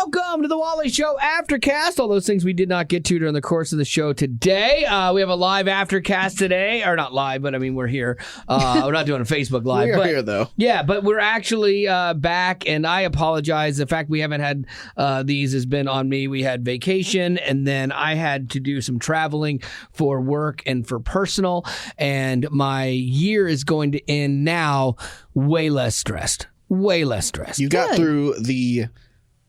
Welcome to the Wally Show Aftercast. All those things we did not get to during the course of the show today. We have a live Aftercast today. Or not live, but I mean, we're here. We're not doing a Facebook Live. We're here, though. Yeah, but we're actually back, and I apologize. The fact we haven't had these has been on me. We had vacation, and then I had to do some traveling for work and for personal, and my year is going to end now way less stressed. Way less stressed. You got through the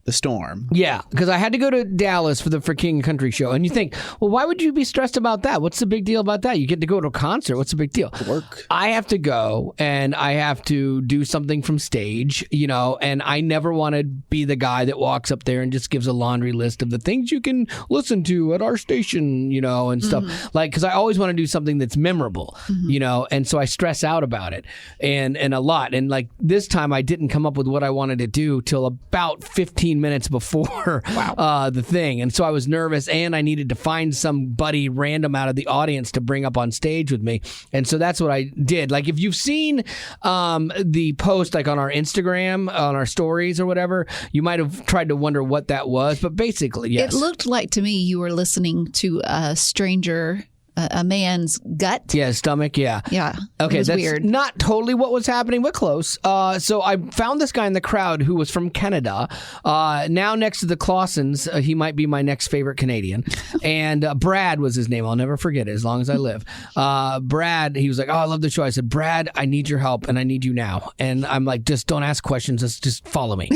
storm. Yeah, because I had to go to Dallas for the For King and Country show. And you think, well, why would you be stressed about that? What's the big deal about that? You get to go to a concert. What's the big deal? Work. I have to go, and I have to do something from stage, you know, and I never want to be the guy that walks up there and just gives a laundry list of the things you can listen to at our station, you know, and stuff. Like, because I always want to do something that's memorable, you know, and so I stress out about it and a lot. And like this time I didn't come up with what I wanted to do till about 15 minutes before the thing. And so I was nervous, and I needed to find somebody random out of the audience to bring up on stage with me. And so that's what I did. Like, if you've seen the post, like on our Instagram, on our stories or whatever, you might have tried to wonder what that was. But basically, yes. It looked like to me you were listening to a stranger, a man's gut. Yeah, stomach, yeah. Yeah. Okay, that's weird. Not totally what was happening, but close. So I found this guy in the crowd who was from Canada. Now next to the Clausens, he might be my next favorite Canadian. And Brad was his name. I'll never forget it as long as I live. Brad, he was like, oh, I love the show. I said, Brad, I need your help, and I need you now. And I'm like, just don't ask questions. Just follow me.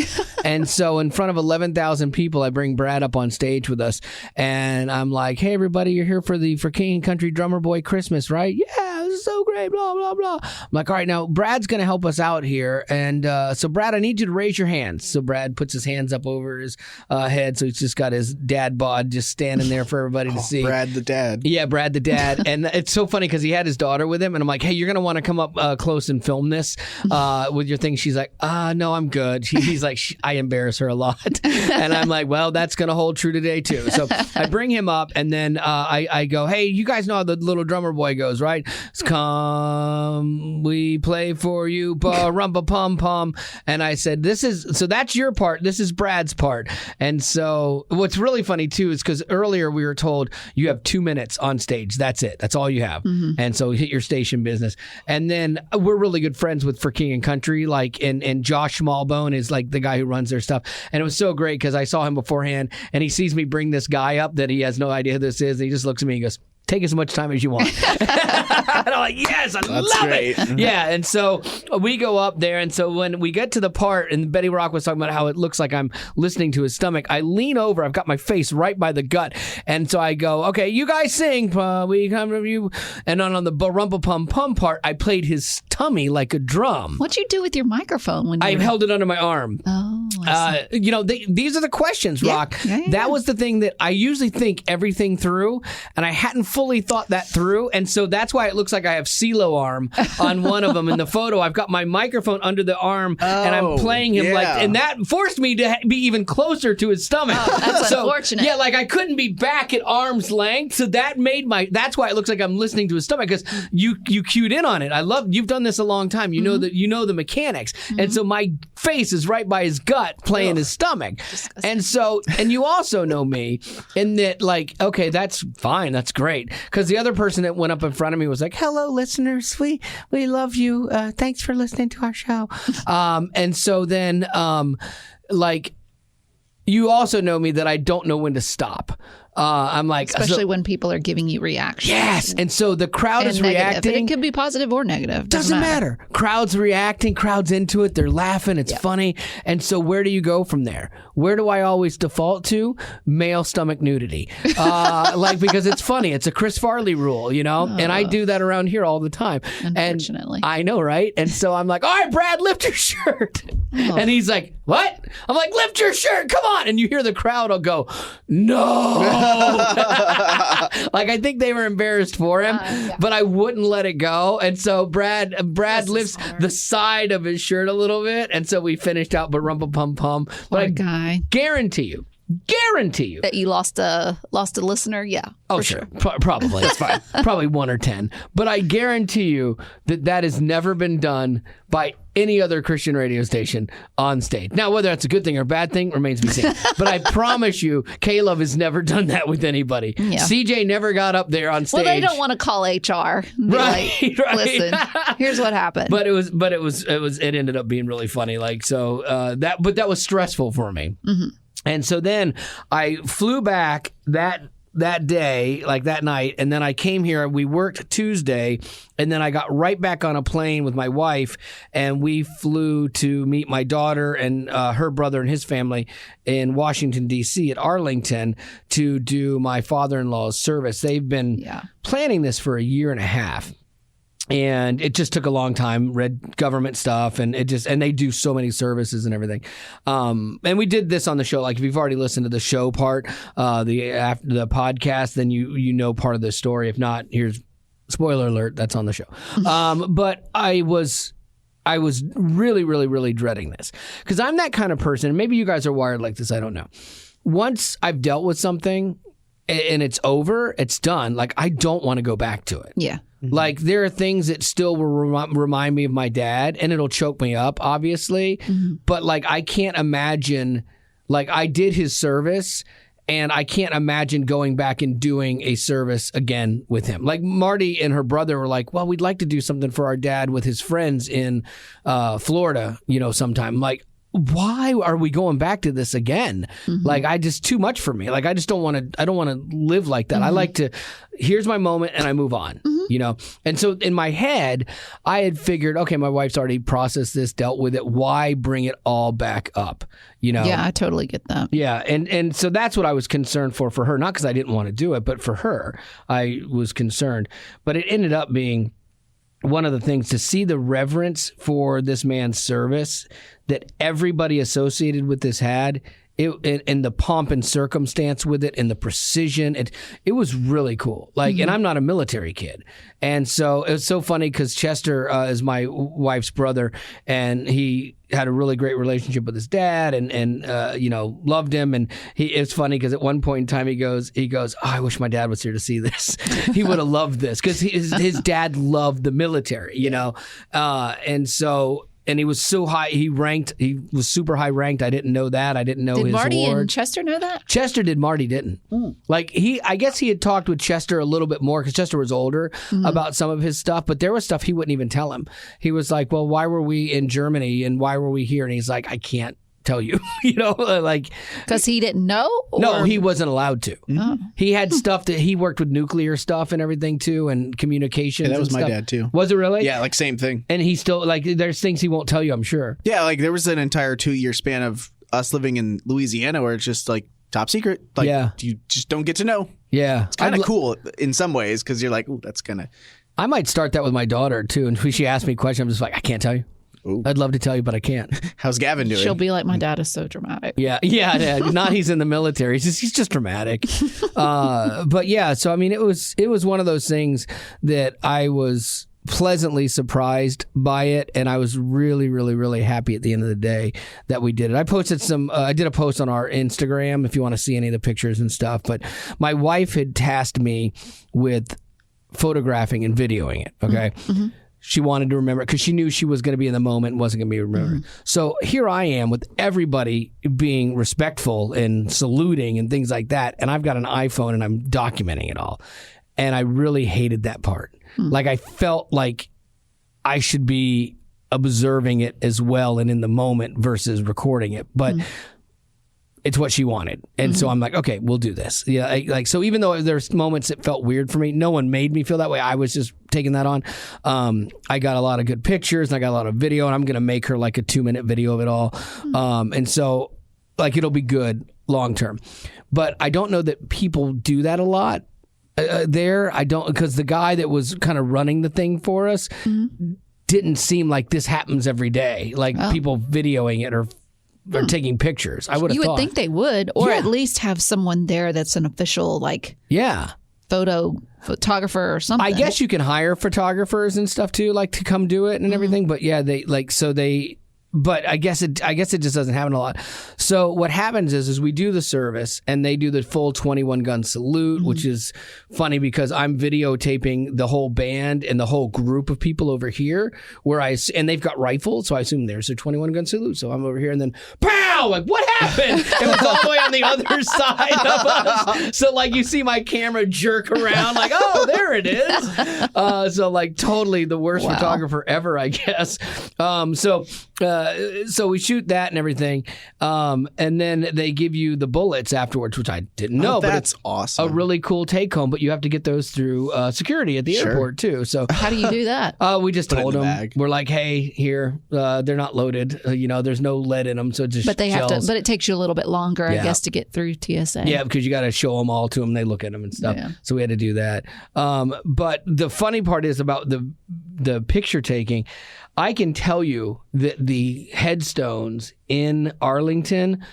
And so in front of 11,000 people, I bring Brad up on stage with us. And I'm like, hey, everybody, you're here for King and Country Drummer Boy Christmas, right? Yeah, this is so great, blah, blah, blah. I'm like, all right, now Brad's going to help us out here. And so, Brad, I need you to raise your hands. So Brad puts his hands up over his head. So he's just got his dad bod just standing there for everybody to see. Brad the dad. Yeah, Brad the dad. And it's so funny because he had his daughter with him. And I'm like, hey, you're going to want to come up close and film this with your thing. She's like, no, I'm good. He's like, I embarrass her a lot. And I'm like, well, that's going to hold true today, too. So I bring him up, and then I go, hey, you guys know how the little drummer boy goes, right? It's come, we play for you, rumpa pum pum. And I said, so that's your part. This is Brad's part. And so what's really funny too is because earlier we were told you have 2 minutes on stage. That's it. That's all you have. And so hit your station business. And then we're really good friends with For King and Country, like, and Josh Smallbone is like the guy who runs their stuff. And it was so great because I saw him beforehand, and he sees me bring this guy up that he has no idea who this is. And he just looks at me and goes, take as much time as you want. And I'm like, yes, I love it. Yeah, and so we go up there, and so when we get to the part, and Betty Rock was talking about how it looks like I'm listening to his stomach, I lean over, I've got my face right by the gut, and so I go, okay, you guys sing, we come from you, and on the Barumpa Pum Pum part, I played his tummy like a drum. What'd you do with your microphone? When I held it under my arm. Oh, you know, these are the questions, Rock. Yeah. That was the thing that I usually think everything through, and I hadn't fully thought that through, and so that's why it looks like I have CeeLo arm on one of them in the photo. I've got my microphone under the arm, and I'm playing him and that forced me to be even closer to his stomach. Oh, that's unfortunate. Yeah, like I couldn't be back at arm's length, so that made that's why it looks like I'm listening to his stomach, because you cued in on it. You've done this a long time. You know that you know the mechanics, and so my face is right by his gut playing his stomach. Disgusting. And so, and you also know me in that, like, okay, that's fine, that's great, because the other person that went up in front of me was like, hello, listeners, we love you, thanks for listening to our show. And so then like, you also know me that I don't know when to stop. I'm like, especially when people are giving you reactions. Yes, and so the crowd is negative. reacting. It could be positive or negative. Doesn't matter. Crowd's reacting. Crowd's into it. They're laughing. It's funny. And so where do you go from there? Where do I always default to? Male stomach nudity. Like, because it's funny. It's a Chris Farley rule, you know? And I do that around here all the time. Unfortunately. And I know, right? And so I'm like, all right, Brad, lift your shirt. And he's like, what? I'm like, lift your shirt. Come on. And you hear the crowd will go, no. Like, I think they were embarrassed for him, but I wouldn't let it go. And so Brad lifts the side of his shirt a little bit, and so we finished out Barumpa Pum Pum. But I guarantee guarantee you That you lost a listener? Yeah. Oh, for sure. Probably. That's fine. Probably 1 or 10. But I guarantee you that has never been done by any other Christian radio station on stage. Now, whether that's a good thing or a bad thing remains to be seen. But I promise you, Caleb has never done that with anybody. Yeah. CJ never got up there on stage. Well, they don't want to call HR. Right, right. Listen, here's what happened. But it ended up being really funny. Like, so that was stressful for me. Mm-hmm. And so then I flew back that day, like that night, and then I came here. We worked Tuesday, and then I got right back on a plane with my wife, and we flew to meet my daughter and her brother and his family in Washington, D.C. at Arlington to do my father-in-law's service. They've been planning this for a year and a half. And it just took a long time, read government stuff, and they do so many services and everything. And we did this on the show. Like, if you've already listened to the show part, the podcast, then you know part of the story. If not, here's spoiler alert, that's on the show. But I was really, really, really dreading this because I'm that kind of person. And maybe you guys are wired like this. I don't know. Once I've dealt with something and it's over, it's done. Like, I don't want to go back to it. Yeah. Like, there are things that still will remind me of my dad, and it'll choke me up, obviously. Mm-hmm. But, like, I can't imagine, like, I did his service, and I can't imagine going back and doing a service again with him. Like, Marty and her brother were like, well, we'd like to do something for our dad with his friends in Florida, sometime. Like, why are we going back to this again? Mm-hmm. Like, too much for me. Like, I don't want to live like that. Mm-hmm. I like to, here's my moment and I move on, And so in my head, I had figured, okay, my wife's already processed this, dealt with it. Why bring it all back up? Yeah, I totally get that. Yeah. And so that's what I was concerned for her, not because I didn't want to do it, but for her, I was concerned. But it ended up being one of the things to see the reverence for this man's service that everybody associated with this had, and the pomp and circumstance with it and the precision. It was really cool. Like, and I'm not a military kid. And so it was so funny because Chester is my wife's brother, and he had a really great relationship with his dad and loved him. And it's funny because at one point in time he goes, oh, I wish my dad was here to see this. He would have loved this because his dad loved the military, and so. And he was so high, he was super high ranked. I didn't know that. I didn't know his award. Did Marty and Chester know that? Chester did, Marty didn't. Mm. Like, I guess he had talked with Chester a little bit more because Chester was older about some of his stuff, but there was stuff he wouldn't even tell him. He was like, well, why were we in Germany and why were we here? And he's like, I can't tell you, like, because he didn't know? Or? No, he wasn't allowed to. Oh. He had stuff that he worked with nuclear stuff and everything too, and communications. Yeah, that was and my stuff. dad too. Was it really? Yeah, like same thing. And he still, like, there's things he won't tell you, I'm sure. Yeah, like there was an entire 2-year span of us living in Louisiana where it's just like top secret. Like, you just don't get to know. Yeah. It's kind of cool in some ways because you're like, ooh, that's kind of. I might start that with my daughter too. And if she asks me a question, I'm just like, I can't tell you. Ooh. I'd love to tell you, but I can't. How's Gavin doing? She'll be like, my dad is so dramatic. Yeah. Not he's in the military. He's just dramatic. But yeah, so I mean, it was one of those things that I was pleasantly surprised by it, and I was really, really, really happy at the end of the day that we did it. I posted I did a post on our Instagram if you want to see any of the pictures and stuff. But my wife had tasked me with photographing and videoing it. Okay. Mm-hmm. She wanted to remember because she knew she was going to be in the moment and wasn't going to be remembered. Mm-hmm. So here I am with everybody being respectful and saluting and things like that. And I've got an iPhone and I'm documenting it all. And I really hated that part. Mm-hmm. Like, I felt like I should be observing it as well and in the moment versus recording it. But it's what she wanted. And so I'm like, okay, we'll do this. Yeah. So even though there's moments that felt weird for me, no one made me feel that way. I was just taking that on. I got a lot of good pictures and I got a lot of video, and I'm going to make her like a 2-minute video of it all. And so, like, it'll be good long term. But I don't know that people do that a lot there. I don't, because the guy that was kind of running the thing for us didn't seem like this happens every day. Like people videoing it or taking pictures. I would have thought. You would think they would, or at least have someone there that's an official, like, photographer or something. I guess you can hire photographers and stuff too, like, to come do it and everything. But yeah, they but I guess it just doesn't happen a lot. So what happens is we do the service and they do the full 21 gun salute, which is funny because I'm videotaping the whole band and the whole group of people over here and they've got rifles. So I assume there's a 21 gun salute. So I'm over here and then pow, like what happened? It was all the way on the other side of us. So like you see my camera jerk around like, oh, there it is. So like totally the worst photographer ever, I guess. So we shoot that and everything, and then they give you the bullets afterwards, which I didn't know. That's but it's awesome. A really cool take home, but you have to get those through security at the airport too. So how do you do that? We just told them, we're like, hey, here, they're not loaded. There's no lead in them, so just but they shells. have to. But it takes you a little bit longer, I guess, to get through TSA. Yeah, because you got to show them all to them. They look at them and stuff. Yeah. So we had to do that. But the funny part is about the picture taking. I can tell you that the headstones in Arlington,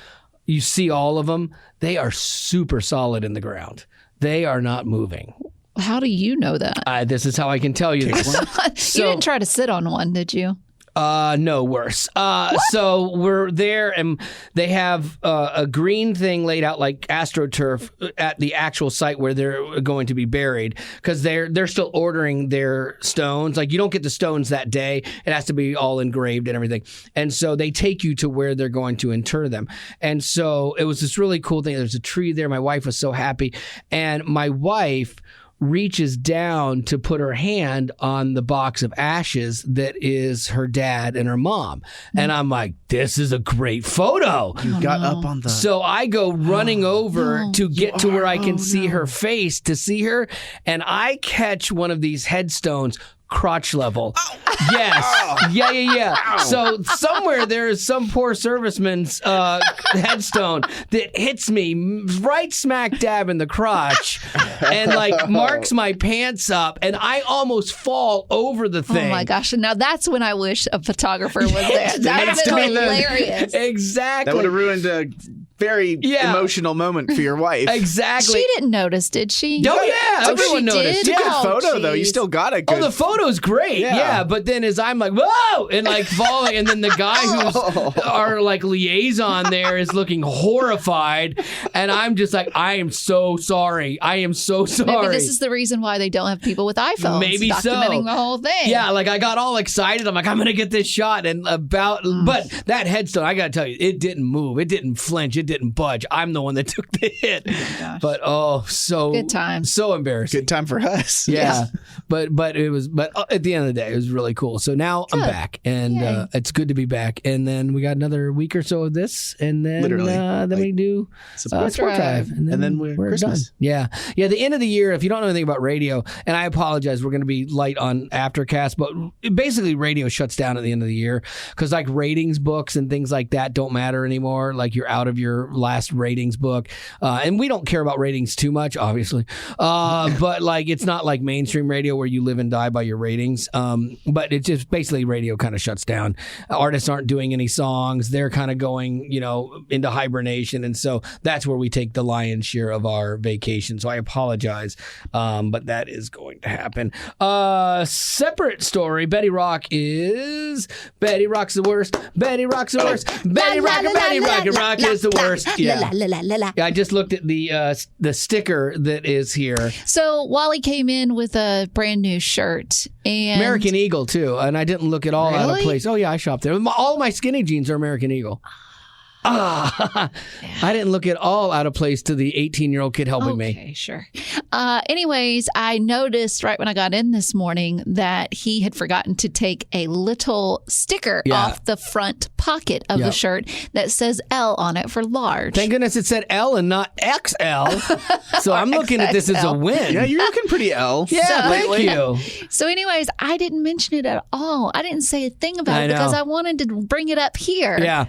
you see all of them, they are super solid in the ground. They are not moving. How do you know that? This is how I can tell you this. You didn't try to sit on one, did you? No, worse. So we're there and they have a green thing laid out like AstroTurf at the actual site where they're going to be buried because they're still ordering their stones. Like you don't get the stones that day. It has to be all engraved and everything. And so they take you to where they're going to inter them. And so it was this really cool thing. There's a tree there. My wife was so happy. And my wife reaches down to put her hand on the box of ashes that is her dad and her mom. And I'm like, this is a great photo. You got up on the... So I go running over to get to where I can see her face to see her. And I catch one of these headstones crotch level. Yes. Yeah. Ow. So somewhere there is some poor serviceman's headstone that hits me right smack dab in the crotch and like marks my pants up and I almost fall over the thing. Oh my gosh. And now that's when I wish a photographer was there. That would have been hilarious. Exactly. That would have ruined a very emotional moment for your wife. Exactly. She didn't notice, did she? Oh, yeah. Everyone noticed. It's a good photo, though. You still got a good... Oh, the photo's great. Yeah. But then as I'm like, whoa! And like falling, and then the guy who's our like liaison there is looking horrified. And I'm just like, I am so sorry. I am so sorry. Maybe this is the reason why they don't have people with iPhones. Maybe documenting the whole thing. Yeah, like I got all excited. I'm like, I'm going to get this shot. And but that headstone, I got to tell you, it didn't move. It didn't flinch. It didn't budge. I'm the one that took the hit. Oh but so good time. So embarrassing. Good time for us. Yeah. But at the end of the day, it was really cool. So now I'm back, and it's good to be back. And then we got another week or so of this, and then we do Sport Drive, and then we're Christmas. Done. Yeah. The end of the year. If you don't know anything about radio, and I apologize, we're going to be light on Aftercast, but basically radio shuts down at the end of the year because like ratings books and things like that don't matter anymore. Like you're out of your last ratings book, and we don't care about ratings too much, obviously. But like it's not like mainstream radio where you live and die by your ratings. But it's just basically radio kind of shuts down. Artists aren't doing any songs. They're kind of going, into hibernation. And so that's where we take the lion's share of our vacation. So I apologize. But that is going to happen. Separate story. Betty Rock's the worst. Betty Rock's the worst. Betty Rock is the worst. Yeah. I just looked at the sticker that is here. So Wally came in with a brand new shirt and American Eagle too, and I didn't look at all out of Really? place. Oh yeah, I shopped there. All my skinny jeans are American Eagle. I didn't look at all out of place to the 18-year-old kid helping me. Okay, sure. Anyways, I noticed right when I got in this morning that he had forgotten to take a little sticker off the front pocket of the shirt that says L on it for large. Thank goodness it said L and not XL. So I'm looking at this as a win. Yeah, you're looking pretty L. Yeah, thank you. So anyways, I didn't mention it at all. I didn't say a thing about it because I wanted to bring it up here. Yeah.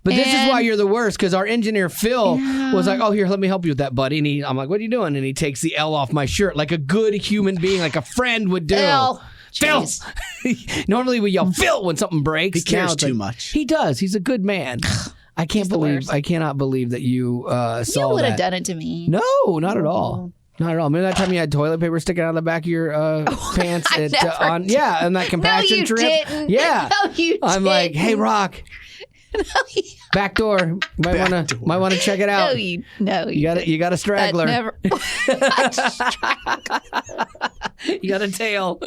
But this is why you're the worst, because our engineer Phil was like, oh, here, let me help you with that, buddy. And I'm like, what are you doing? And he takes the L off my shirt like a good human being, like a friend would do. Phil. Normally we yell Phil when something breaks. He cares too much. He does. He's a good man. I cannot believe that you saw that. You would have done it to me. No, not at all. Not at all. Remember that time you had toilet paper sticking out of the back of your pants? On that compassion trip. Didn't. Yeah. No, you didn't. I'm like, hey, Rock. Back door. Might want to check it out. You got a straggler. Never. You got a tail.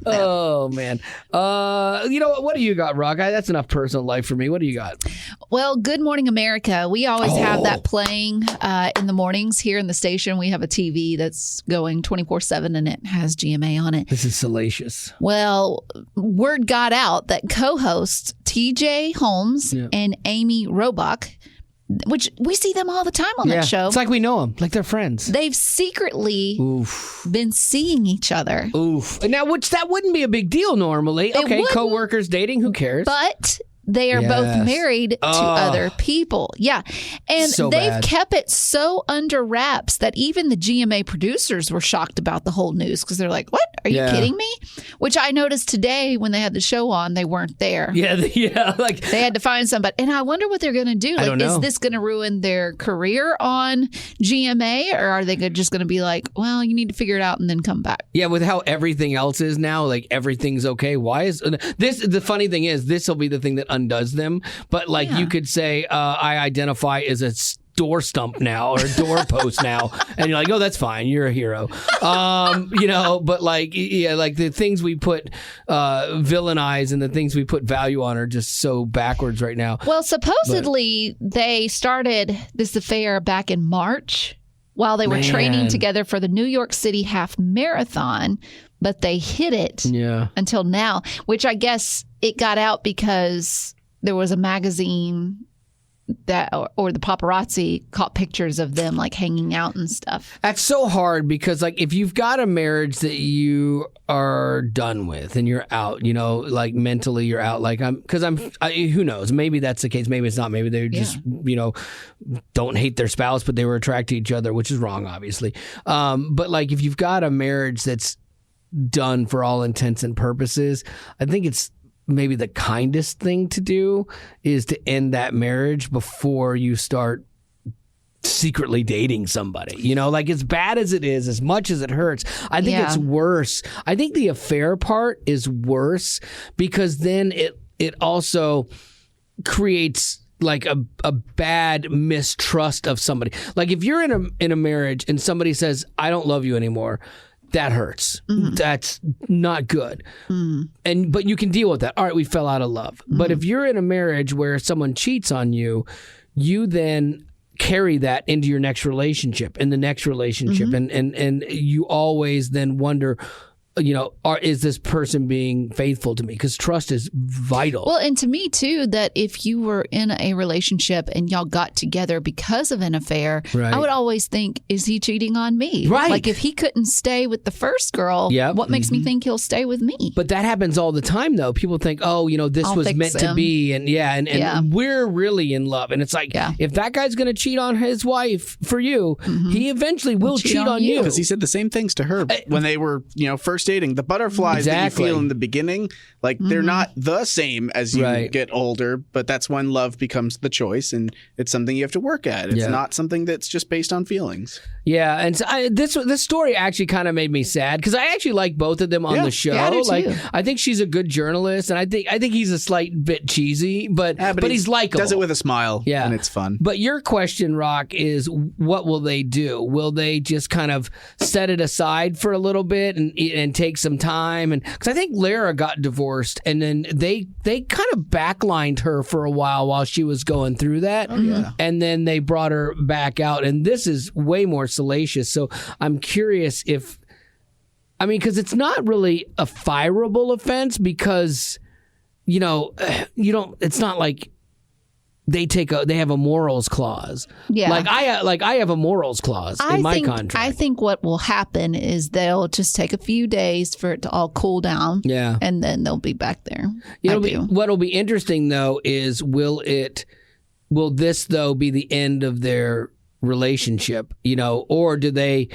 Oh man. What do you got, Rock? That's enough personal life for me. What do you got? Well, Good Morning America. We always have that playing in the mornings here in the station. We have a TV that's going 24/7 and it has GMA on it. This is salacious. Well, word got out that co-hosts TJ Holmes and Amy Robach, which we see them all the time on that show. It's like we know them, like they're friends. They've secretly been seeing each other. Oof. Now, that wouldn't be a big deal normally. Okay, co-workers dating, who cares? But they are both married to other people. Yeah. And they've kept it so under wraps that even the GMA producers were shocked about the whole news because they're like, what? Are you kidding me? Which I noticed today when they had the show on, they weren't there. Like they had to find somebody. And I wonder what they're going to do. I don't know. Is this going to ruin their career on GMA, or are they just going to be like, well, you need to figure it out and then come back? Yeah, with how everything else is now, like everything's okay. Why is this? The funny thing is, this will be the thing that undoes them. But you could say, I identify as a door stump now or a doorpost now, and you're like, oh, that's fine, you're a hero. But the things we put villainize and the things we put value on are just so backwards right now. Well, supposedly they started this affair back in March while they were training together for the New York City half marathon, but they hid it until now, which I guess it got out because there was a magazine that or the paparazzi caught pictures of them like hanging out and stuff. That's so hard because if you've got a marriage that you are done with and you're out, mentally you're out, who knows, maybe that's the case, maybe it's not, maybe they just don't hate their spouse but they were attracted to each other, which is wrong obviously. But if you've got a marriage that's done for all intents and purposes, I think it's maybe the kindest thing to do is to end that marriage before you start secretly dating somebody. As bad as it is, as much as it hurts, I think it's worse. I think the affair part is worse because then it also creates a bad mistrust of somebody. If you're in a marriage and somebody says, I don't love you anymore, that hurts. Mm-hmm. That's not good. Mm. But you can deal with that. All right, we fell out of love. Mm-hmm. But if you're in a marriage where someone cheats on you, you then carry that into your next relationship and the next relationship. Mm-hmm. And you always then wonder, is this person being faithful to me? Because trust is vital. Well, and to me, too, that if you were in a relationship and y'all got together because of an affair, I would always think, is he cheating on me? Right. If he couldn't stay with the first girl, what makes me think he'll stay with me? But that happens all the time, though. People think, this was meant to be. And we're really in love. And it's if that guy's going to cheat on his wife for you, he eventually will cheat on you. Because he said the same things to her when they were, first dating. The butterflies that you feel in the beginning, they're not the same as you get older, but that's when love becomes the choice, and it's something you have to work at. It's not something that's just based on feelings. Yeah, and so this story actually kind of made me sad because I actually like both of them on the show. Yeah, I do too. I think she's a good journalist, and I think he's a slight bit cheesy, but he's likable. Does it with a smile, and it's fun. But your question, Rock, is what will they do? Will they just kind of set it aside for a little bit and take some time? And because I think Lara got divorced, and then they kind of backlined her for a while she was going through that. And then they brought her back out, and this is way more salacious. So I'm curious because it's not really a fireable offense because it's not like they have a morals clause. Yeah. I have a morals clause in my contract. I think what will happen is they'll just take a few days for it to all cool down. Yeah. And then they'll be back there. What'll be interesting though is will this though be the end of their relationship, or do they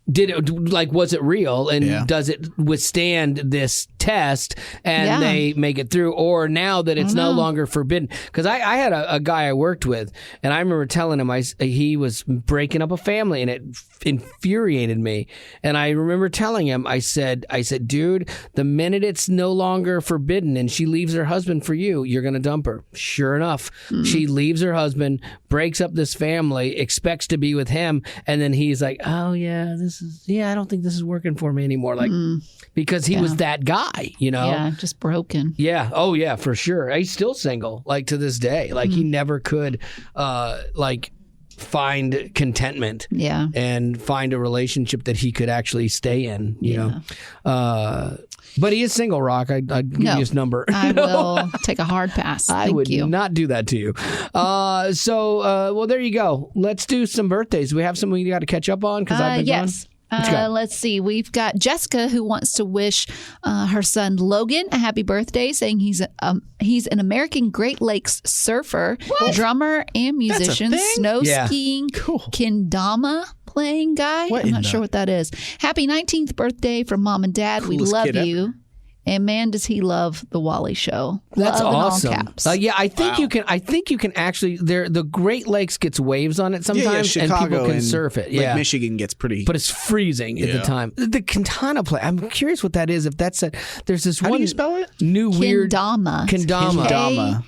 was it real, and does it withstand this test, and they make it through, or now that it's no longer forbidden? Because I had a guy I worked with, and I remember telling him he was breaking up a family, and it infuriated me. And I remember telling him, I said, dude, the minute it's no longer forbidden and she leaves her husband for you, you're going to dump her. Sure enough, she leaves her husband, breaks up this family, expects to be with him, and then he's like, oh yeah, I don't think this is working for me anymore. Like, because he was that guy, Yeah, just broken. Yeah. Oh yeah, for sure. He's still single, like to this day. Like he never could, find contentment. Yeah. And find a relationship that he could actually stay in. You know. But he is single, Rock. I'd give you his number. I will take a hard pass. I would not do that to you. Well, there you go. Let's do some birthdays. We have some we got to catch up on because I've been gone. Let's see. We've got Jessica who wants to wish her son Logan a happy birthday, saying he's an American Great Lakes surfer, drummer, and musician, snow skiing, kendama playing guy. I'm not sure what that is. Happy 19th birthday from Mom and Dad. We love you. And man, does he love the Wally show. That's love awesome. In all caps. I think you can. I think you can actually. The Great Lakes gets waves on it sometimes, and people can surf it. Like Michigan gets pretty, but it's freezing at the time. The Kendama play. I'm curious what that is. If that's there's this How one do you spell it? New weird Kendama. Kendama.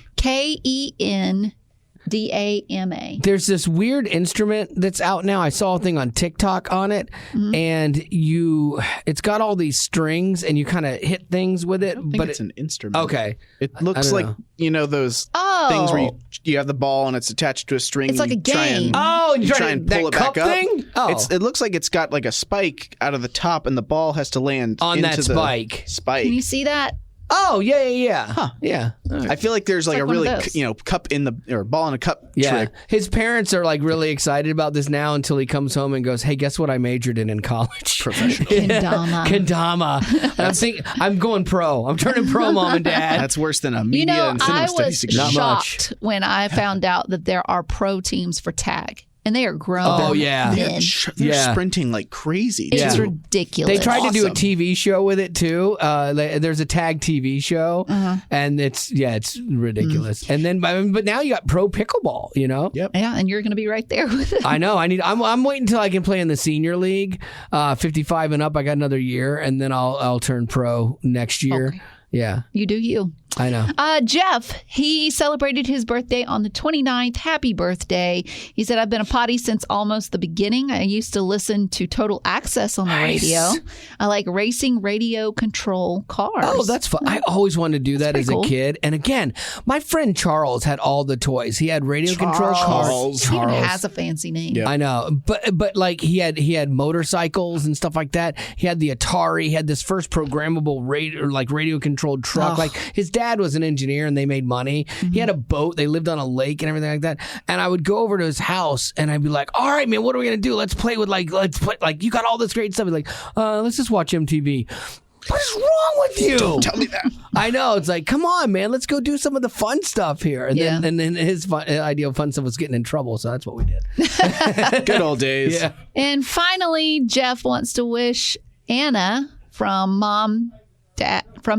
There's this weird instrument that's out now. I saw a thing on TikTok on it, and it's got all these strings, and you kind of hit things with it. But it's an instrument. Okay, it looks like those things where you have the ball and it's attached to a string. It's like a game. And you try and pull it back up. Thing? Oh. It looks like it's got like a spike out of the top, and the ball has to land on into that spike. Can you see that? Oh, yeah. Huh. Yeah. Right. I feel like there's like a really, cup or ball in a cup trick. His parents are like really excited about this now until he comes home and goes, hey, guess what I majored in college? Professional. Kendama. I'm going pro. I'm turning pro, Mom and Dad. That's worse than a media and cinema studies degree. I was shocked when I found out that there are pro teams for tag. And they are grown. Oh, yeah. They're sprinting like crazy. It's ridiculous. They tried to do a TV show with it, too. There's a tag TV show, and it's ridiculous. And then, but now you got pro pickleball, Yep. Yeah, and you're going to be right there with it. I know. I'm waiting until I can play in the senior league, 55 and up. I got another year, and then I'll turn pro next year. Okay. Yeah. You do you. I know. Jeff, he celebrated his birthday on the 29th. Happy birthday. He said, I've been a potty since almost the beginning. I used to listen to Total Access on the radio. I like racing radio control cars. Oh, that's fun. I always wanted to do that as a kid. And again, my friend Charles had all the toys. He had radio control cars. He even has a fancy name. Yep. I know. But like he had motorcycles and stuff like that. He had the Atari. He had this first programmable radio controlled truck. Like his dad was an engineer and they made money. He had a boat. They lived on a lake and everything like that. And I would go over to his house and I'd be like, all right, man, what are we going to do? Let's play, you got all this great stuff. He's like, let's just watch MTV. What is wrong with you? Don't tell me that. I know. It's like, come on, man. Let's go do some of the fun stuff here. And then his idea of fun stuff was getting in trouble. So that's what we did. Good old days. Yeah. And finally, Jeff wants to wish Anna from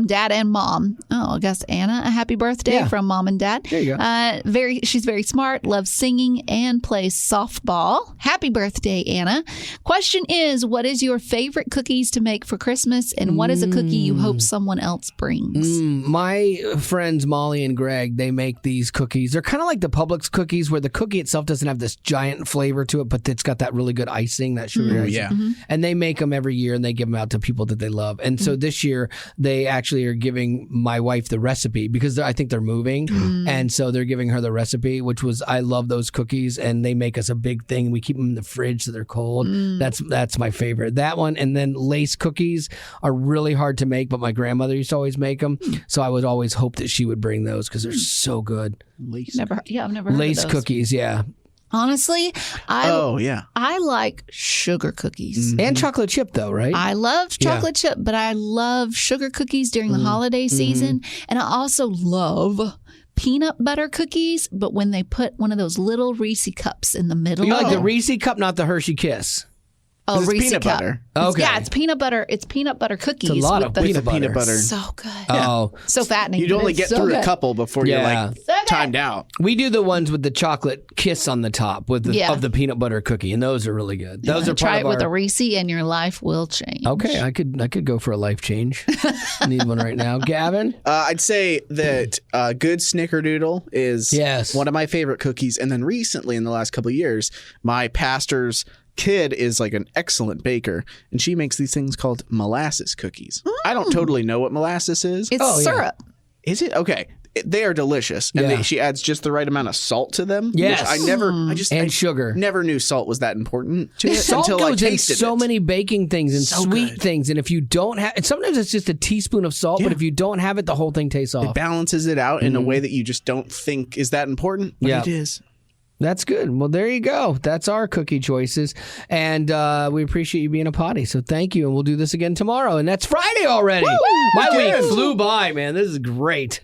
Dad and Mom. Oh, I guess Anna, a happy birthday from Mom and Dad. There you go. She's very smart, loves singing, and plays softball. Happy birthday, Anna. Question is, what is your favorite cookies to make for Christmas, and what is a cookie you hope someone else brings? My friends Molly and Greg, they make these cookies. They're kind of like the Publix cookies, where the cookie itself doesn't have this giant flavor to it, but it's got that really good icing, that sugar icing. Yeah. And they make them every year, and they give them out to people that they love. And so this year, they actually are giving my wife the recipe because I think they're moving. And so they're giving her the recipe, which was, I love those cookies, and they make us a big thing. We keep them in the fridge so they're cold. That's my favorite. That one. And then lace cookies are really hard to make, but my grandmother used to always make them. So I would always hope that she would bring those because they're so good. I've never heard lace of those. Cookies. Yeah. Honestly, I like sugar cookies. And chocolate chip, though, right? I love chocolate chip, but I love sugar cookies during the holiday season. And I also love peanut butter cookies, but when they put one of those little Reese cups in the middle. You like the Reese cup, not the Hershey Kiss? a It's Reese peanut cup. butter. Okay. Yeah, it's peanut butter. It's peanut butter cookies. It's a lot with of the peanut butter. So good. Oh, So fattening. You'd only It's get so through good. a couple before Yeah. you're like So good. timed out. we do the ones with the chocolate kiss on the top with the, of the peanut butter cookie, and those are really good. Those are part Try of it with our... a Reese, and your life will change. Okay, I could go for a life change. Need one right now, Gavin. I'd say that good Snickerdoodle is one of my favorite cookies. And then recently, in the last couple of years, my pastor's kid is like an excellent baker, and she makes these things called molasses cookies. I don't totally know what molasses is. It's syrup. Is it? Okay. They are delicious, and she adds just the right amount of salt to them. Yes. Which I sugar. Never knew salt was that important to it Salt until I goes in tasted so it. many baking things and sweet things, and if you don't have, and sometimes it's just a teaspoon of salt, but if you don't have it, the whole thing tastes off. It balances it out in a way that you just don't think is that important, but it is. That's good. Well, there you go. That's our cookie choices. And we appreciate you being a potty. So thank you. And we'll do this again tomorrow. And that's Friday already. Woo! My week flew by, man. This is great.